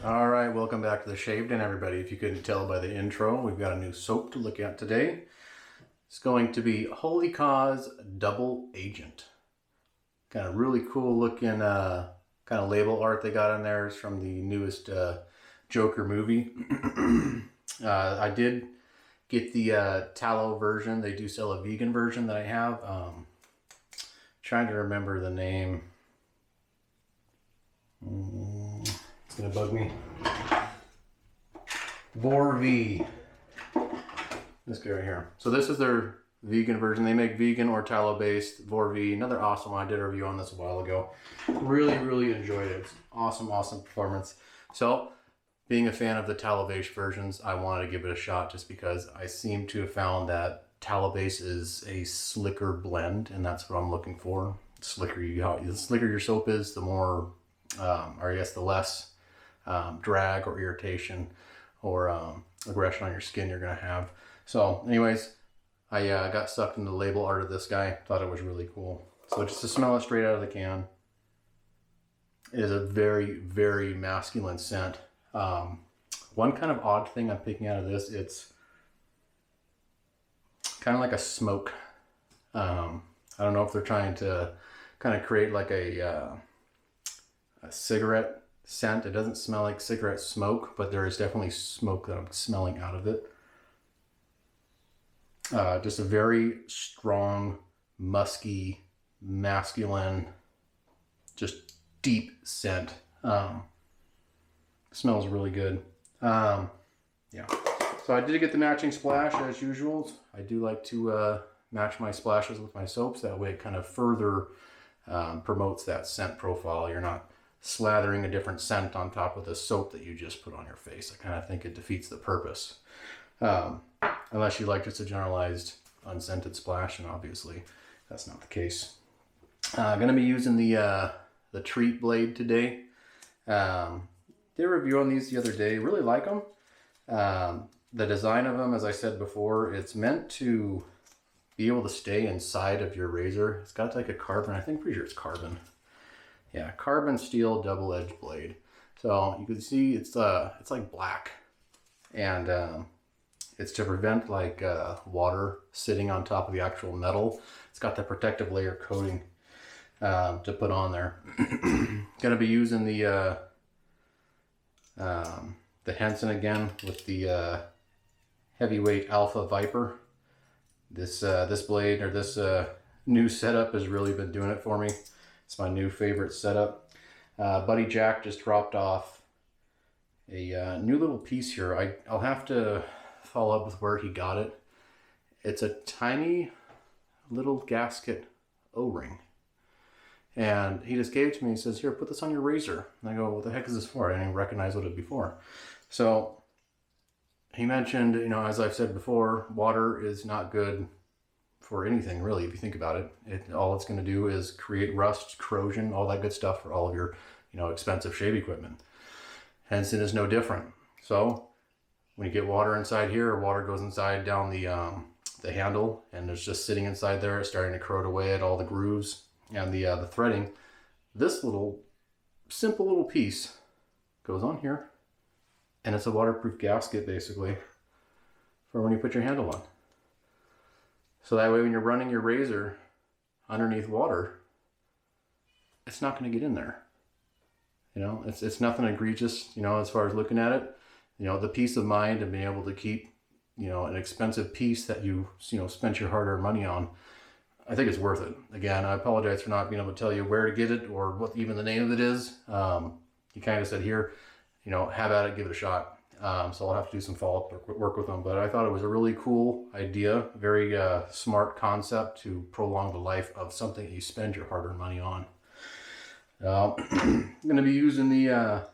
All right, welcome back to the Shaved In, everybody. If you couldn't tell by the intro, we've got a new soap to look at today. It's going to be Holy Cause Double Agent. Kind of really cool looking kind of label art they got in there. It's from the newest Joker movie. I did get the tallow version. They do sell a vegan version that I have. Trying to remember the name. It's gonna bug me. Vorv. This guy right here. So this is their vegan version. They make vegan or tallow based Vorv. Another awesome one. I did a review on this a while ago. Really enjoyed it. It's awesome performance. So being a fan of the tallow based versions, I wanted to give it a shot just because I seem to have found that tallow base is a slicker blend, and that's what I'm looking for. The slicker your soap is, the more or I guess the less drag or irritation or aggression on your skin you're going to have. So anyways, I got sucked into the label art of this guy. Thought it was really cool. So just to smell it straight out of the can, it is a very masculine scent. One kind of odd thing I'm picking out of this, it's kind of like a smoke. I don't know if they're trying to kind of create like a cigarette scent. It doesn't smell like cigarette smoke, but there is definitely smoke that I'm smelling out of it. Just a very strong, musky, masculine, just deep scent. Smells really good. Yeah. So I did get the matching splash as usual. I do like to match my splashes with my soaps. That way it kind of further promotes that scent profile. You're not slathering a different scent on top of the soap that you just put on your face. I kind of think it defeats the purpose. Unless you like just a generalized unscented splash, and obviously that's not the case. I'm going to be using the treat blade today. Did a review on these the other day. Really like them. The design of them, as I said before, it's meant to be able to stay inside of your razor. It's got like a carbon, pretty sure it's carbon. Yeah, carbon steel double-edged blade. So you can see it's like black, and it's to prevent like water sitting on top of the actual metal. It's got the protective layer coating to put on there. Gonna be using the Henson again with the heavyweight Alpha Viper. This blade, or this new setup, has really been doing it for me. It's my new favorite setup. Buddy Jack just dropped off a new little piece here. I'll have to follow up with where he got it. It's a tiny little gasket O-ring. And he just gave it to me. He says, "Here, put this on your razor." And I go, "What the heck is this for?" I didn't even recognize what it was before. So he mentioned, as I've said before, water is not good for anything really, if you think about it. All it's going to do is create rust, corrosion, all that good stuff for all of your expensive shave equipment. Henson is no different. So when you get water inside here, or water goes inside down the handle, and it's just sitting inside there, it's starting to corrode away at all the grooves and the threading. This simple little piece goes on here, and it's a waterproof gasket basically for when you put your handle on. So that way when you're running your razor underneath water, it's not going to get in there. It's nothing egregious, as far as looking at it. The peace of mind and being able to keep, an expensive piece that you spent your hard-earned money on, I think it's worth it. Again, I apologize for not being able to tell you where to get it or what even the name of it is. He kind of said, "Here, have at it, give it a shot." So I'll have to do some follow-up work with them. But I thought it was a really cool idea, very smart concept to prolong the life of something that you spend your hard-earned money on. I'm going to be using the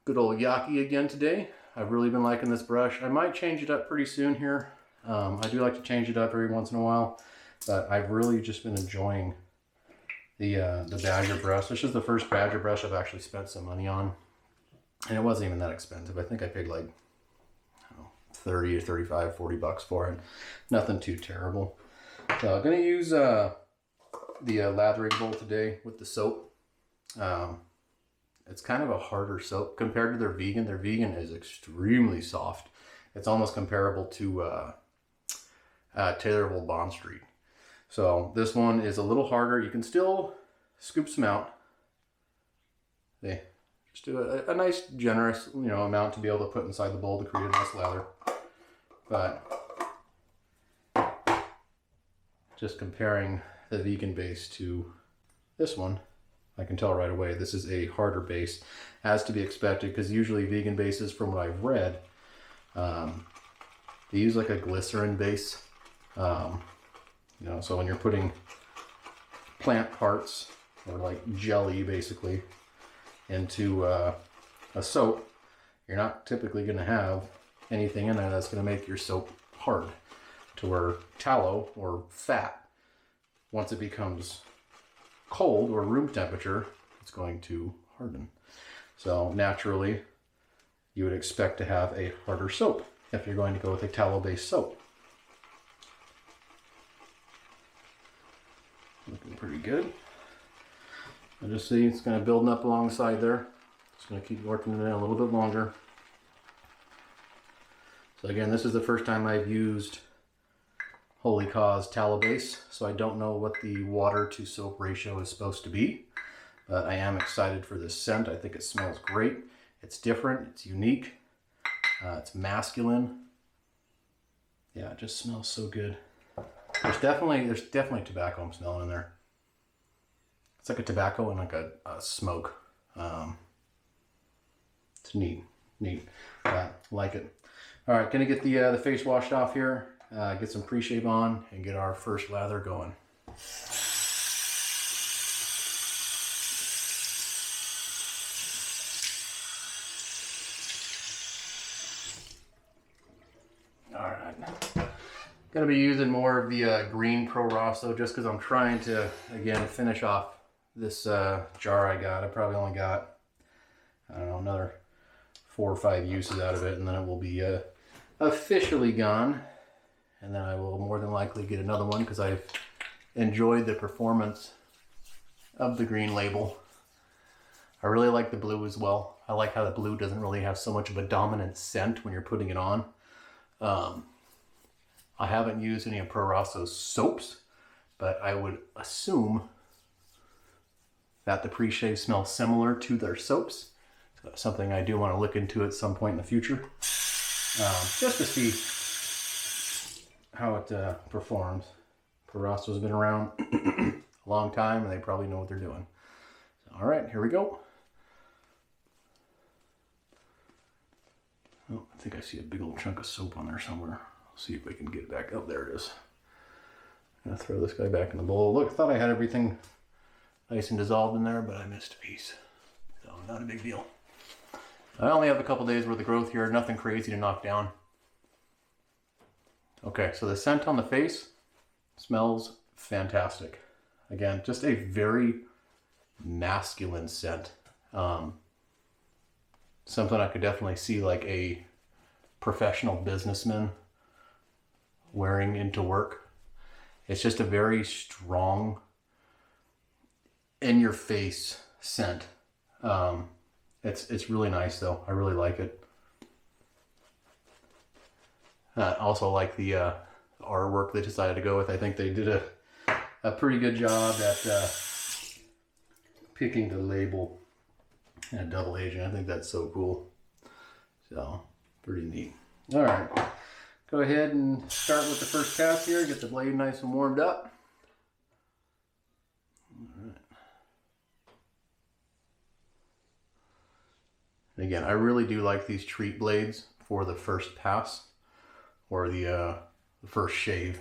good old Yaki again today. I've really been liking this brush. I might change it up pretty soon here. I do like to change it up every once in a while, but I've really just been enjoying the Badger brush. This is the first Badger brush I've actually spent some money on. And it wasn't even that expensive. I think I paid like 30 or 35, 40 bucks for it. Nothing too terrible. So I'm going to use the lathering bowl today with the soap. It's kind of a harder soap compared to their vegan. Their vegan is extremely soft. It's almost comparable to Taylorville Bond Street. So this one is a little harder. You can still scoop some out. See, just do a nice generous, amount to be able to put inside the bowl to create a nice lather. But just comparing the vegan base to this one, I can tell right away this is a harder base, as to be expected, because usually vegan bases, from what I've read, they use like a glycerin base. So when you're putting plant parts or like jelly basically into a soap, you're not typically going to have anything in there that's going to make your soap hard, to where tallow or fat, once it becomes cold or room temperature, it's going to harden. So naturally, you would expect to have a harder soap if you're going to go with a tallow-based soap. Looking pretty good. I just see it's kind of building up alongside there. Just going to keep working it in a little bit longer. So again, this is the first time I've used Holy Cause tallow base, so I don't know what the water to soap ratio is supposed to be, but I am excited for this scent. I think it smells great. It's different, it's unique, it's masculine. Yeah, it just smells so good. There's definitely tobacco I'm smelling in there. It's like a tobacco and like a smoke. It's neat. Like it. All right, gonna get the face washed off here, get some pre-shave on, and get our first lather going. All right, gonna be using more of the green Pro Rosso, just because I'm trying to, again, finish off this jar I got. I probably only got, I don't know, another 4 or 5 uses out of it, and then it will be officially gone. And then I will more than likely get another one, because I've enjoyed the performance of the green label. I really like the blue as well. I like how the blue doesn't really have so much of a dominant scent when you're putting it on. I haven't used any of Pro Rosso's soaps, but I would assume that the pre-shave smells similar to their soaps. So that's something I do want to look into at some point in the future, just to see how it performs. Pro Rosso's been around a long time, and they probably know what they're doing. So, all right, here we go. Oh, I think I see a big old chunk of soap on there somewhere. I'll see if I can get it back. Oh, there it is. I'm gonna throw this guy back in the bowl. Look, I thought I had everything nice and dissolved in there, but I missed a piece. So, not a big deal. I only have a couple days worth of growth here, nothing crazy to knock down. Okay, so the scent on the face smells fantastic. Again, just a very masculine scent. Something I could definitely see like a professional businessman wearing into work. It's just a very strong, in-your-face scent. It's really nice though. I really like it. Also like the artwork they decided to go with. I think they did a pretty good job at picking the label and double aging. I think that's so cool. So, pretty neat. All right, go ahead and start with the first pass here. Get the blade nice and warmed up. All right. And again, I really do like these treat blades for the first pass or the first shave.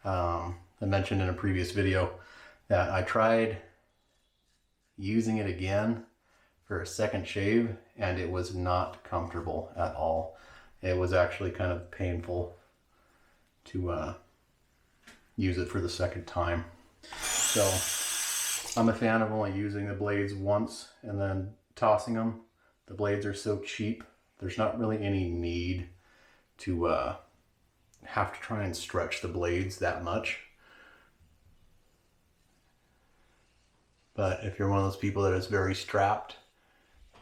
I mentioned in a previous video that I tried using it again for a second shave, and it was not comfortable at all. It was actually kind of painful to use it for the second time. So I'm a fan of only using the blades once and then tossing them. The blades are so cheap, there's not really any need to have to try and stretch the blades that much. But if you're one of those people that is very strapped,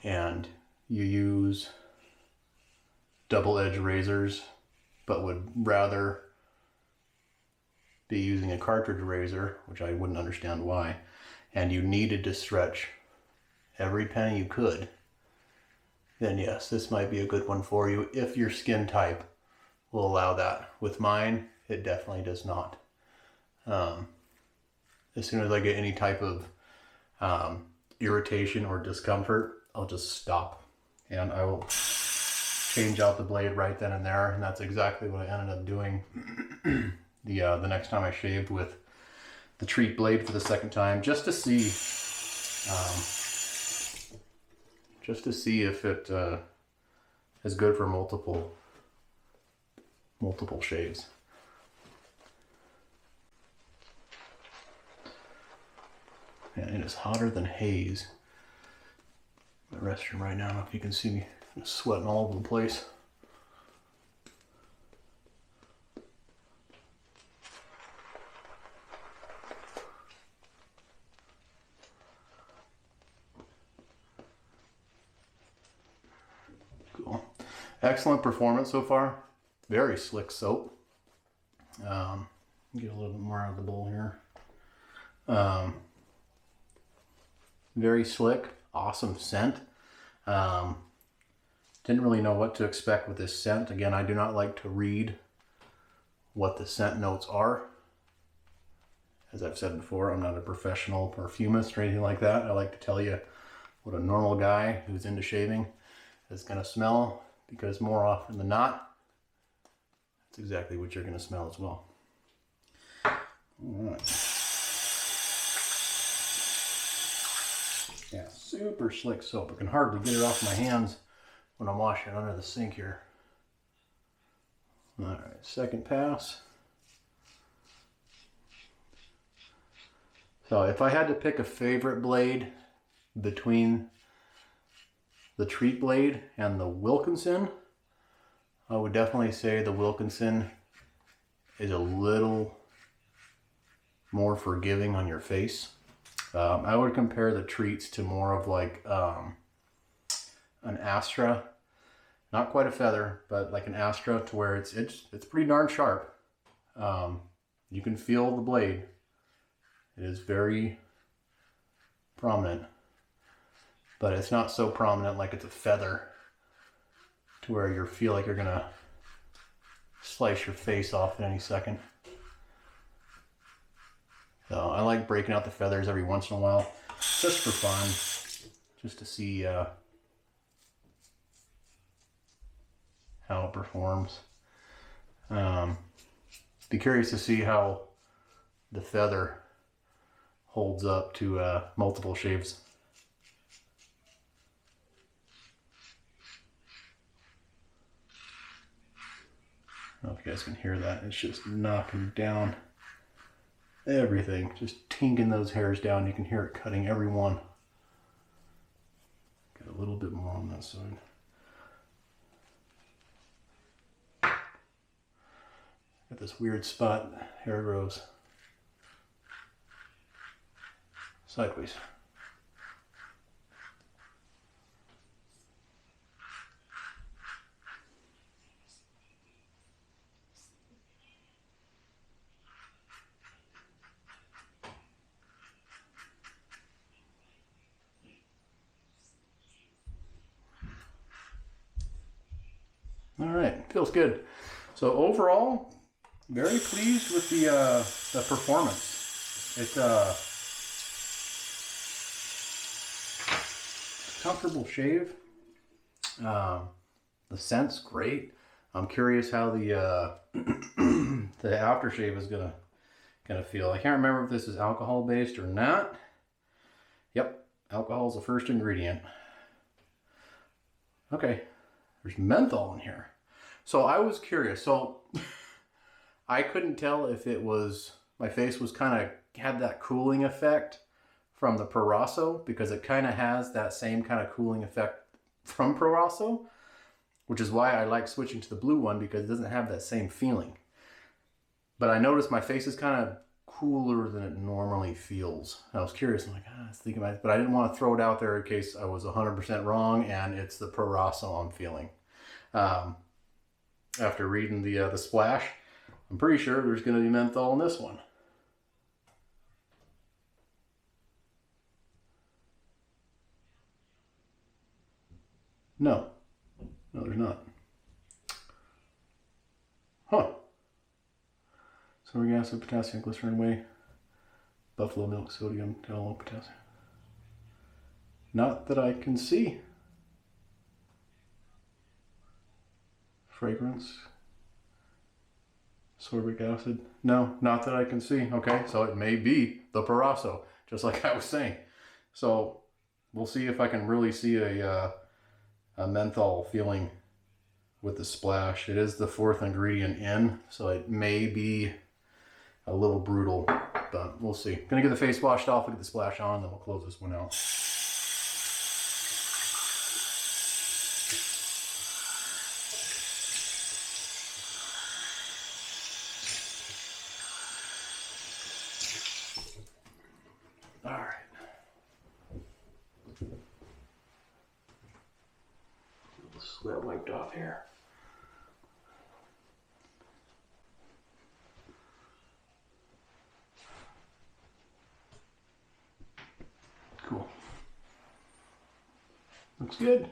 and you use double-edged razors, but would rather be using a cartridge razor, which I wouldn't understand why, and you needed to stretch every penny you could, then yes, this might be a good one for you if your skin type will allow that. With mine, it definitely does not. As soon as I get any type of irritation or discomfort, I'll just stop and I will change out the blade right then and there, and that's exactly what I ended up doing the next time I shaved with the treat blade for the second time, just to see if it is good for multiple shaves. And it is hotter than haze. My restroom right now, if you can see me, I'm sweating all over the place. Cool. Excellent performance so far. Very slick soap. Get a little bit more out of the bowl here. Very slick, awesome scent. Didn't really know what to expect with this scent. Again, I do not like to read what the scent notes are. As I've said before, I'm not a professional perfumist or anything like that. I like to tell you what a normal guy who's into shaving is going to smell, because more often than not, that's exactly what you're going to smell as well. All right. Yeah, super slick soap. I can hardly get it off my hands when I'm washing under the sink here. All right, second pass. So if I had to pick a favorite blade between the treat blade and the Wilkinson, I would definitely say the Wilkinson is a little more forgiving on your face. I would compare the treats to more of like an Astra, not quite a feather, but like an Astra, to where it's pretty darn sharp. You can feel the blade. It is very prominent, but it's not so prominent like it's a feather, to where you feel like you're gonna slice your face off in any second. So I like breaking out the feathers every once in a while, just for fun, just to see how it performs. Be curious to see how the feather holds up to multiple shaves. I don't know if you guys can hear that. It's just knocking down everything, just tinking those hairs down. You can hear it cutting every one. Got a little bit more on that side. Got this weird spot. Hair grows sideways. All right, feels good. So overall, very pleased with the performance. It's a comfortable shave. The scent's great. I'm curious how the the aftershave is gonna feel. I can't remember if this is alcohol based or not. Yep, alcohol is the first ingredient. Okay. There's menthol in here. So I was curious. So I couldn't tell if it was, my face was kind of had that cooling effect from the Proraso, because it kind of has that same kind of cooling effect from Proraso, which is why I like switching to the blue one, because it doesn't have that same feeling. But I noticed my face is kind of cooler than it normally feels. I was curious, I'm like, I was thinking about it, but I didn't want to throw it out there in case I was 100% wrong, and it's the Proraso I'm feeling. After reading the splash, I'm pretty sure there's going to be menthol in this one. No, there's not. Huh. Sodium acid, potassium, glycerin, whey, buffalo milk, sodium, tallow, potassium. Not that I can see. Fragrance, sorbic acid. No, not that I can see. Okay, so it may be the Proraso, just like I was saying. So we'll see if I can really see a menthol feeling with the splash. It is the 4th ingredient in, so it may be a little brutal, but we'll see. Gonna get the face washed off, we'll get the splash on, then we'll close this one out. All right. Sweat wiped off here. Cool. Looks good.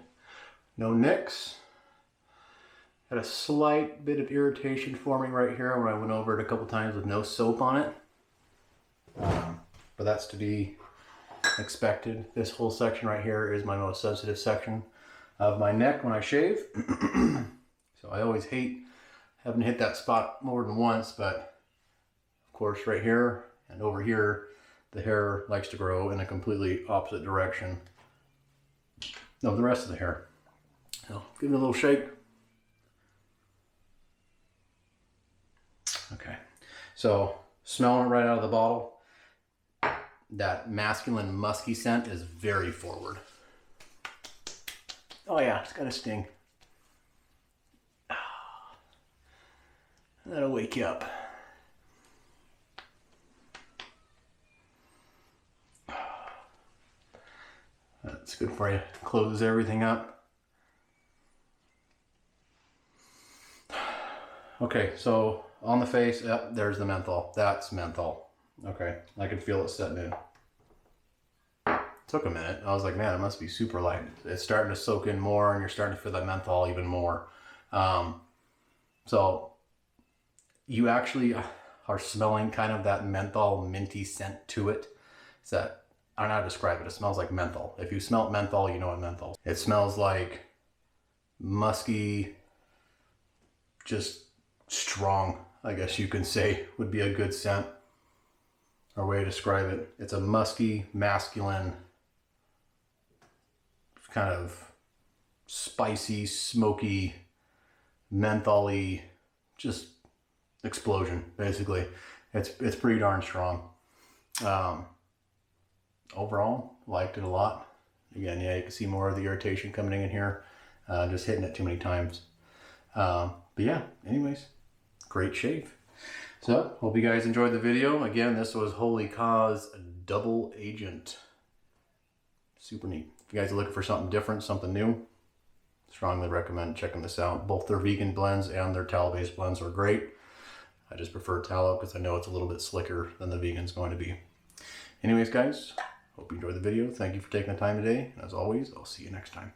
No nicks. Had a slight bit of irritation forming right here when I went over it a couple times with no soap on it. But that's to be expected. This whole section right here is my most sensitive section of my neck when I shave. So I always hate having to hit that spot more than once, but of course right here and over here, the hair likes to grow in a completely opposite direction of the rest of the hair. So give it a little shake. Okay, so smelling it right out of the bottle, that masculine musky scent is very forward. Oh yeah, it's got a sting. That'll wake you up. That's good for you. Closes everything up. Okay, so on the face, yep, there's the menthol. That's menthol. Okay, I can feel it setting in. Took a minute. I was like, man, it must be super light. It's starting to soak in more, and you're starting to feel that menthol even more. So you actually are smelling kind of that menthol minty scent to it. It's that, I don't know how to describe it. It smells like menthol. If you smell menthol, you know what menthol is. It smells like musky, just strong, I guess you can say, would be a good scent or way to describe it. It's a musky, masculine, kind of spicy, smoky, mentholy, just explosion, basically. It's pretty darn strong. Overall, liked it a lot. Again, yeah, you can see more of the irritation coming in here, just hitting it too many times. But yeah, anyways, great shave. So, hope you guys enjoyed the video. Again, this was Holy Cause Double Agent. Super neat. If you guys are looking for something different, something new, strongly recommend checking this out. Both their vegan blends and their tallow-based blends are great. I just prefer tallow because I know it's a little bit slicker than the vegan's going to be. Anyways, guys, hope you enjoyed the video. Thank you for taking the time today. And as always, I'll see you next time.